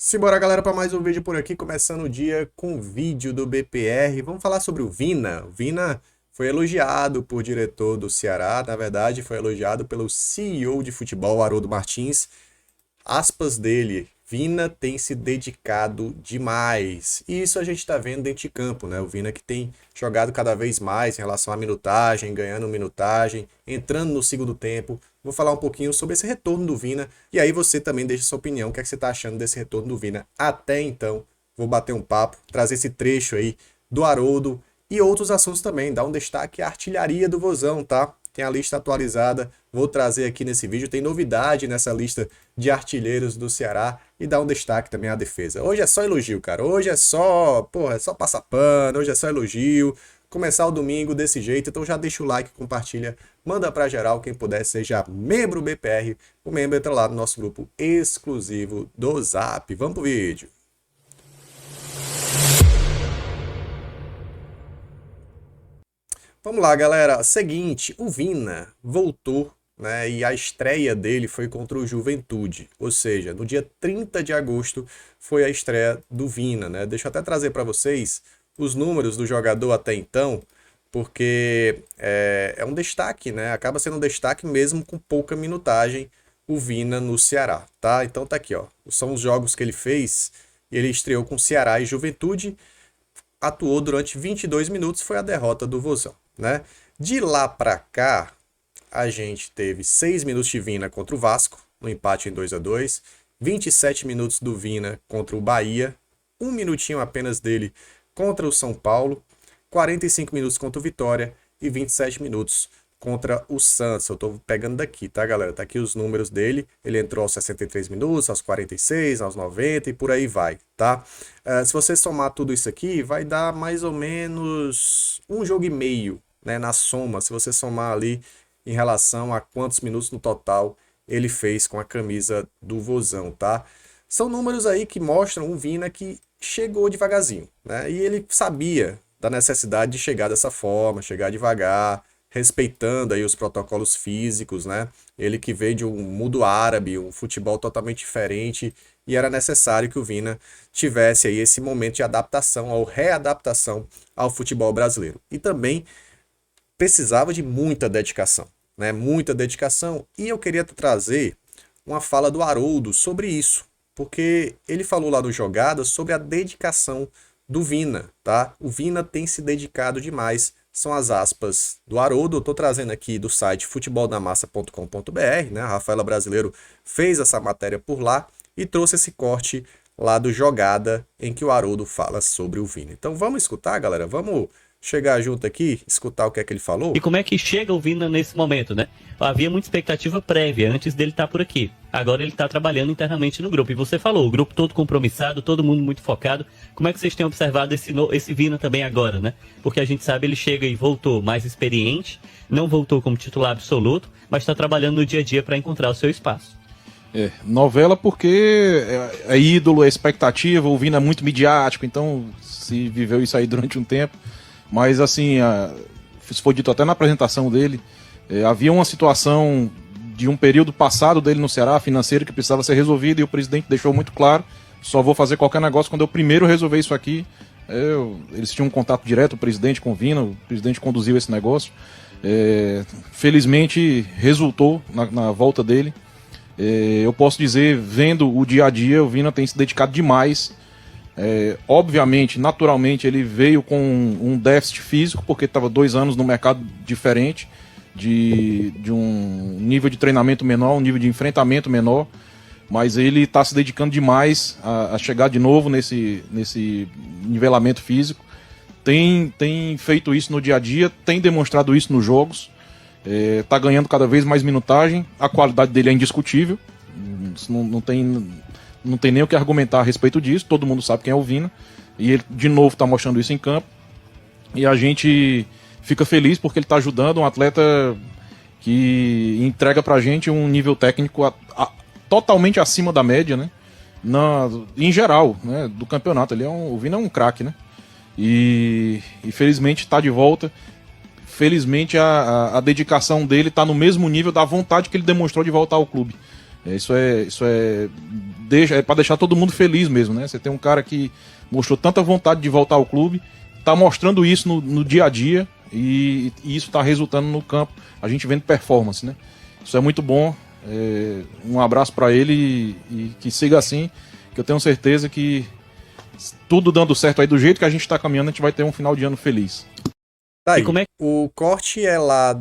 Simbora, galera, para mais um vídeo por aqui, começando o dia com vídeo do BPR. Vamos falar sobre o Vina. O Vina foi elogiado por diretor do Ceará, na verdade foi elogiado pelo CEO de futebol, Haroldo Martins. Aspas dele, Vina tem se dedicado demais. E isso a gente está vendo dentro de campo, né? O Vina que tem jogado cada vez mais em relação à minutagem, ganhando minutagem, entrando no segundo tempo. Vou falar um pouquinho sobre esse retorno do Vina. E aí você também deixa sua opinião. O que é que você está achando desse retorno do Vina? Até então, vou bater um papo, trazer esse trecho aí do Haroldo e outros assuntos também. Dar um destaque à artilharia do Vozão, tá? Tem a lista atualizada, vou trazer aqui nesse vídeo. Tem novidade nessa lista de artilheiros do Ceará e dar um destaque também à defesa. Hoje é só elogio, cara. Hoje é só, porra, é só passar pano, hoje é só elogio. Começar o domingo desse jeito, então já deixa o like, compartilha, manda pra geral, quem puder, seja membro BPR. O membro entra lá no nosso grupo exclusivo do Zap. Vamos pro vídeo. Vamos lá, galera. Seguinte, o Vina voltou, né? E a estreia dele foi contra o Juventude. Ou seja, no dia 30 de agosto foi a estreia do Vina, né? Deixa eu até trazer para vocês os números do jogador até então, porque é um destaque, né? Acaba sendo um destaque mesmo com pouca minutagem o Vina no Ceará, tá? Então tá aqui, ó. São os jogos que ele fez. Ele estreou com Ceará e Juventude, atuou durante 22 minutos, foi a derrota do Vozão, né? De lá para cá, a gente teve 6 minutos de Vina contra o Vasco, no empate em 2-2, 27 minutos do Vina contra o Bahia, um minutinho apenas dele contra o São Paulo, 45 minutos contra o Vitória e 27 minutos contra o Santos. Eu tô pegando daqui, tá, galera? Tá aqui os números dele. Ele entrou aos 63 minutos, aos 46, aos 90 e por aí vai, tá? Se você somar tudo isso aqui, vai dar mais ou menos um jogo e meio, né, na soma, se você somar ali em relação a quantos minutos no total ele fez com a camisa do Vozão, tá? São números aí que mostram um Vina que chegou devagarzinho, né? E ele sabia da necessidade de chegar dessa forma, chegar devagar, respeitando aí os protocolos físicos, né? Ele que veio de um mundo árabe, um futebol totalmente diferente, e era necessário que o Vina tivesse aí esse momento de adaptação ou readaptação ao futebol brasileiro. E também precisava de muita dedicação, né? Muita dedicação. E eu queria trazer uma fala do Haroldo sobre isso, porque ele falou lá no Jogada sobre a dedicação do Vina, tá? O Vina tem se dedicado demais. São as aspas do Haroldo. Eu tô trazendo aqui do site futeboldamassa.com.br, né? A Rafaela Brasileiro fez essa matéria por lá e trouxe esse corte lá do Jogada em que o Haroldo fala sobre o Vina. Então vamos escutar, galera? Vamos chegar junto aqui, escutar o que é que ele falou? E como é que chega o Vina nesse momento, né? Havia muita expectativa prévia antes dele estar por aqui. Agora ele está trabalhando internamente no grupo. E você falou, o grupo todo compromissado, todo mundo muito focado. Como é que vocês têm observado esse Vina também agora, né? Porque a gente sabe ele chega e voltou mais experiente, não voltou como titular absoluto, mas está trabalhando no dia a dia para encontrar o seu espaço. Novela porque é ídolo, é expectativa, o Vina é muito midiático, então se viveu isso aí durante um tempo. Mas assim, isso foi dito até na apresentação dele, havia uma situação de um período passado dele no Ceará, financeiro, que precisava ser resolvido, e o presidente deixou muito claro, só vou fazer qualquer negócio quando eu primeiro resolver isso aqui. Eles tinham um contato direto, o presidente com o Vina, o presidente conduziu esse negócio. Felizmente resultou na volta dele. Eu posso dizer, vendo o dia a dia, o Vina tem se dedicado demais. Obviamente, naturalmente, ele veio com um déficit físico, porque estava 2 anos no mercado diferente, de um nível de treinamento menor, um nível de enfrentamento menor, mas ele está se dedicando demais a chegar de novo nesse nivelamento físico. Tem feito isso no dia a dia, tem demonstrado isso nos jogos, está ganhando cada vez mais minutagem, a qualidade dele é indiscutível, não tem nem o que argumentar a respeito disso, todo mundo sabe quem é o Vina, e ele de novo está mostrando isso em campo, e a gente fica feliz porque ele está ajudando um atleta que entrega pra gente um nível técnico totalmente acima da média, né? Em geral, né? Do campeonato. O Vina é um craque, né? E felizmente está de volta. Felizmente a dedicação dele está no mesmo nível da vontade que ele demonstrou de voltar ao clube. É para deixar todo mundo feliz mesmo, né? Você tem um cara que mostrou tanta vontade de voltar ao clube, tá mostrando isso no dia a dia e isso tá resultando no campo, a gente vendo performance, né? Isso é muito bom. Um abraço para ele e que siga assim, que eu tenho certeza que tudo dando certo aí do jeito que a gente tá caminhando, a gente vai ter um final de ano feliz. Tá aí. E como é O corte é lá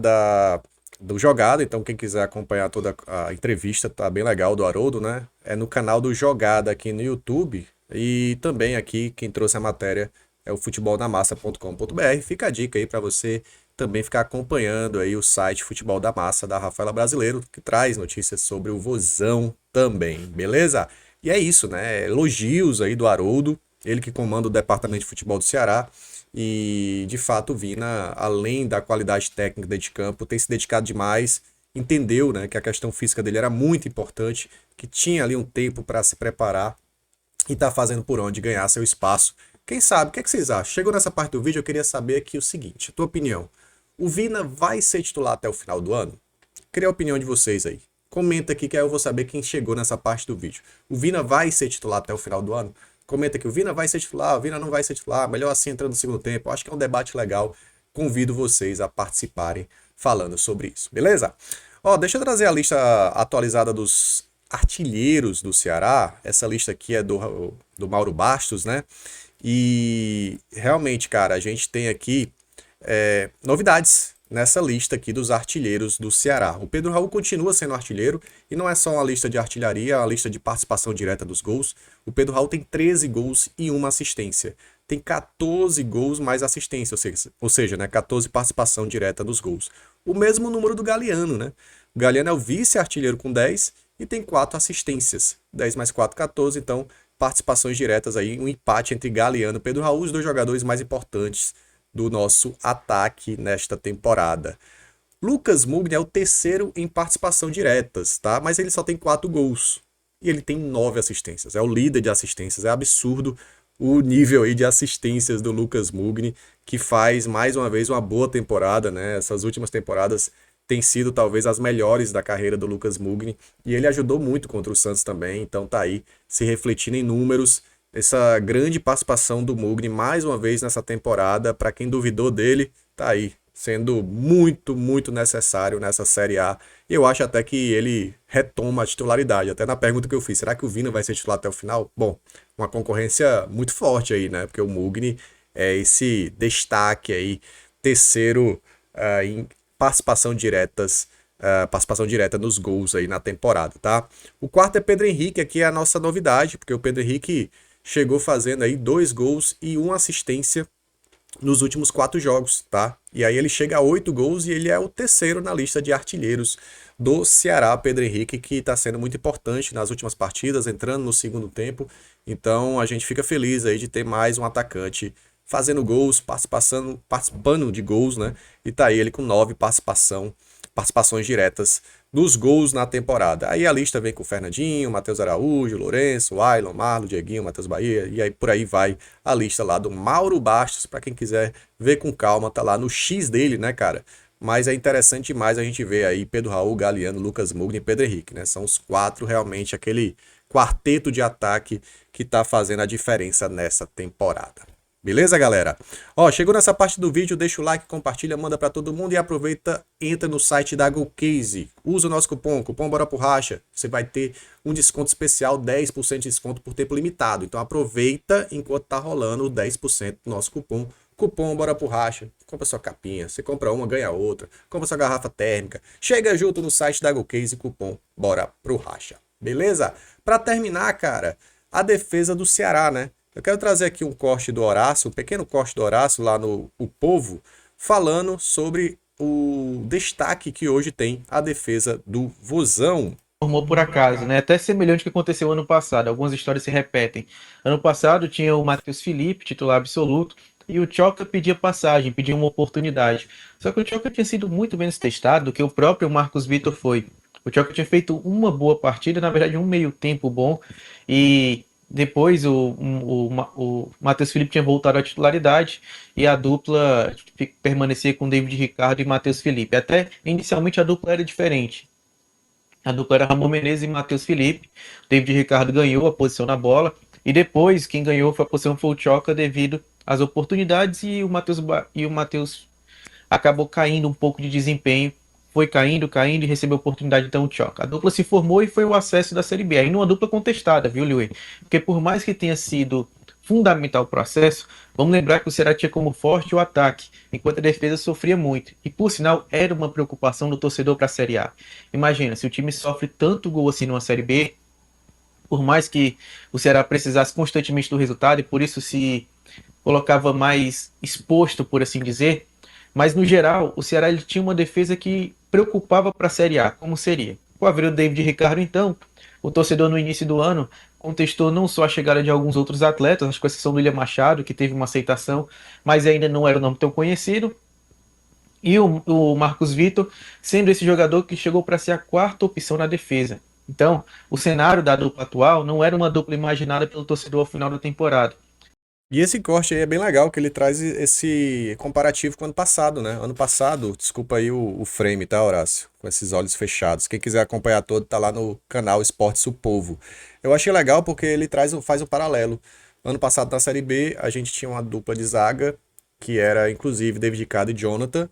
do Jogada, então quem quiser acompanhar toda a entrevista, tá bem legal, do Haroldo, né? É no canal do Jogada aqui no YouTube. E também aqui, quem trouxe a matéria é o futebolnamassa.com.br. Fica a dica aí para você também ficar acompanhando aí o site Futebol da Massa da Rafaela Brasileiro, que traz notícias sobre o Vozão também, beleza? E é isso, né? Elogios aí do Haroldo, ele que comanda o Departamento de Futebol do Ceará. E, de fato, o Vina, além da qualidade técnica dentro de campo, tem se dedicado demais, entendeu, né, que a questão física dele era muito importante, que tinha ali um tempo para se preparar e tá fazendo por onde ganhar seu espaço. Quem sabe, o que é que vocês acham? Chegou nessa parte do vídeo, eu queria saber aqui o seguinte, a tua opinião. O Vina vai ser titular até o final do ano? Queria a opinião de vocês aí. Comenta aqui que aí eu vou saber quem chegou nessa parte do vídeo. O Vina vai ser titular até o final do ano? Comenta aqui, o Vina vai ser titular, o Vina não vai ser titular, melhor assim entrando no segundo tempo. Acho que é um debate legal. Convido vocês a participarem falando sobre isso, beleza? Ó, deixa eu trazer a lista atualizada dos artilheiros do Ceará. Essa lista aqui é do Mauro Bastos, né? E realmente, cara, a gente tem aqui novidades nessa lista aqui dos artilheiros do Ceará. O Pedro Raul continua sendo artilheiro e não é só uma lista de artilharia, é uma lista de participação direta dos gols. O Pedro Raul tem 13 gols e uma assistência. Tem 14 gols mais assistência, ou seja, né, 14 participação direta nos gols. O mesmo número do Galeano, né? O Galeano é o vice-artilheiro com 10 e tem 4 assistências. 10 mais 4, 14, então participações diretas aí, um empate entre Galeano e Pedro Raul, os dois jogadores mais importantes do nosso ataque nesta temporada. Lucas Mugni é o terceiro em participação diretas, tá? Mas ele só tem 4 gols e ele tem 9 assistências. É o líder de assistências. É absurdo o nível aí de assistências do Lucas Mugni, que faz mais uma vez uma boa temporada, né? Essas últimas temporadas têm sido talvez as melhores da carreira do Lucas Mugni e ele ajudou muito contra o Santos também, então tá aí se refletindo em números. Essa grande participação do Mugni mais uma vez nessa temporada, para quem duvidou dele, tá aí, sendo muito, muito necessário nessa Série A. E eu acho até que ele retoma a titularidade. Até na pergunta que eu fiz, será que o Vina vai ser titular até o final? Bom, uma concorrência muito forte aí, né? Porque o Mugni é esse destaque aí, terceiro em participação direta nos gols aí na temporada, tá? O quarto é Pedro Henrique, aqui é a nossa novidade, porque o Pedro Henrique chegou fazendo aí 2 gols e 1 assistência nos últimos 4 jogos, tá? E aí ele chega a 8 gols e ele é o terceiro na lista de artilheiros do Ceará, Pedro Henrique, que está sendo muito importante nas últimas partidas, entrando no segundo tempo. Então a gente fica feliz aí de ter mais um atacante fazendo gols, participando de gols, né? E tá aí ele com 9 participações diretas nos gols na temporada. Aí a lista vem com o Fernandinho, Matheus Araújo, Lourenço, Wailon, Marlon, Dieguinho, Matheus Bahia, e aí por aí vai a lista lá do Mauro Bastos, para quem quiser ver com calma, tá lá no X dele, né, cara? Mas é interessante demais a gente ver aí Pedro Raul, Galeano, Lucas Mugni e Pedro Henrique, né? São os 4 realmente, aquele quarteto de ataque que tá fazendo a diferença nessa temporada. Beleza, galera? Ó, chegou nessa parte do vídeo, deixa o like, compartilha, manda pra todo mundo e aproveita, entra no site da GoCase. Usa o nosso cupom Bora Pro Racha. Você vai ter um desconto especial, 10% de desconto por tempo limitado. Então aproveita enquanto tá rolando o 10% do nosso cupom Bora Pro Racha. Compra sua capinha, você compra uma, ganha outra. Compra sua garrafa térmica. Chega junto no site da GoCase, cupom Bora Pro Racha. Beleza? Pra terminar, cara, a defesa do Ceará, né? Eu quero trazer aqui um corte do Horácio, um pequeno corte do Horácio lá no O Povo, falando sobre o destaque que hoje tem a defesa do Vozão. Formou por acaso, né? Até semelhante ao que aconteceu ano passado. Algumas histórias se repetem. Ano passado tinha o Matheus Felipe, titular absoluto, e o Tchoca pedia passagem, pedia uma oportunidade. Só que o Tchoca tinha sido muito menos testado do que o próprio Marcos Vitor foi. O Tchoca tinha feito uma boa partida, na verdade um meio tempo bom, e depois o Matheus Felipe tinha voltado à titularidade e a dupla permanecia com David Ricardo e Matheus Felipe. Até inicialmente a dupla era diferente. A dupla era Ramon Menezes e Matheus Felipe. David Ricardo ganhou a posição na bola. E depois, quem ganhou foi a posição foi o Tchoca devido às oportunidades. E o Matheus acabou caindo um pouco de desempenho. Foi caindo, caindo e recebeu oportunidade então o Tchoca. A dupla se formou e foi o acesso da Série B. Ainda uma dupla contestada, viu, Liu? Porque por mais que tenha sido fundamental o processo, vamos lembrar que o Ceará tinha como forte o ataque, enquanto a defesa sofria muito. E por sinal, era uma preocupação do torcedor para a Série A. Imagina, se o time sofre tanto gol assim numa Série B, por mais que o Ceará precisasse constantemente do resultado e por isso se colocava mais exposto, por assim dizer, mas no geral, o Ceará ele tinha uma defesa que preocupava para a Série A, como seria. Com a vinda do David Ricardo, então, o torcedor no início do ano contestou não só a chegada de alguns outros atletas, acho que com exceção do William Machado, que teve uma aceitação, mas ainda não era um nome tão conhecido, e o Marcos Vitor sendo esse jogador que chegou para ser a quarta opção na defesa. Então, o cenário da dupla atual não era uma dupla imaginada pelo torcedor ao final da temporada. E esse corte aí é bem legal, que ele traz esse comparativo com o ano passado, né? Ano passado, desculpa aí o frame, tá, Horácio? Com esses olhos fechados. Quem quiser acompanhar todo, tá lá no canal Esportes o Povo. Eu achei legal porque ele faz um paralelo. Ano passado, na Série B, a gente tinha uma dupla de zaga, que era, inclusive, David Ricardo e Jonathan.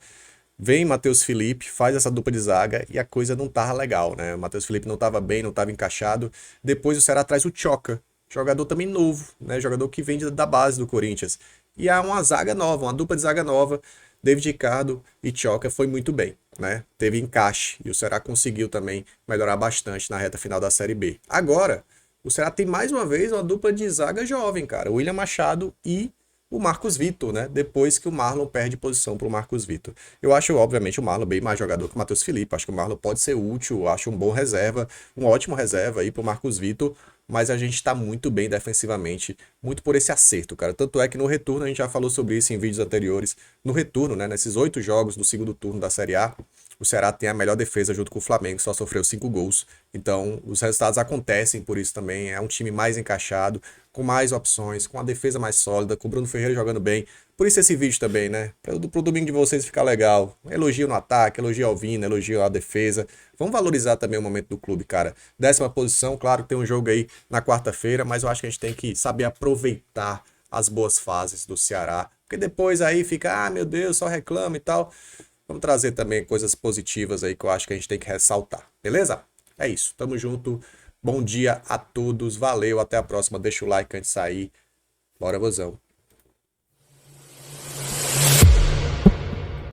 Vem Matheus Felipe, faz essa dupla de zaga e a coisa não tava legal, né? O Matheus Felipe não tava bem, não tava encaixado. Depois o Ceará traz o Tchoca, jogador também novo, né? Jogador que vem da base do Corinthians. E há uma zaga nova, uma dupla de zaga nova. David Ricardo e Tchoca foi muito bem, né? Teve encaixe e o Ceará conseguiu também melhorar bastante na reta final da Série B. Agora, o Ceará tem mais uma vez uma dupla de zaga jovem, cara. O William Machado e o Marcos Vitor, né? Depois que o Marlon perde posição para o Marcos Vitor. Eu acho, obviamente, o Marlon bem mais jogador que o Matheus Felipe. Acho que o Marlon pode ser útil, acho um bom reserva, um ótimo reserva aí para o Marcos Vitor. Mas a gente está muito bem defensivamente, muito por esse acerto, cara. Tanto é que no retorno, a gente já falou sobre isso em vídeos anteriores. No retorno, né? Nesses 8 jogos do segundo turno da Série A, o Ceará tem a melhor defesa junto com o Flamengo, só sofreu 5 gols. Então, os resultados acontecem por isso também. É um time mais encaixado, com mais opções, com a defesa mais sólida, com o Bruno Ferreira jogando bem. Por isso esse vídeo também, né? Pro domingo de vocês ficar legal. Elogio no ataque, elogio ao Vina, elogio à defesa. Vamos valorizar também o momento do clube, cara. 10ª posição, claro que tem um jogo aí na quarta-feira, mas eu acho que a gente tem que saber aproveitar as boas fases do Ceará. Porque depois aí fica, ah, meu Deus, só reclama e tal. Vamos trazer também coisas positivas aí que eu acho que a gente tem que ressaltar, beleza? É isso, tamo junto. Bom dia a todos, valeu, até a próxima. Deixa o like antes de sair. Bora, vozão.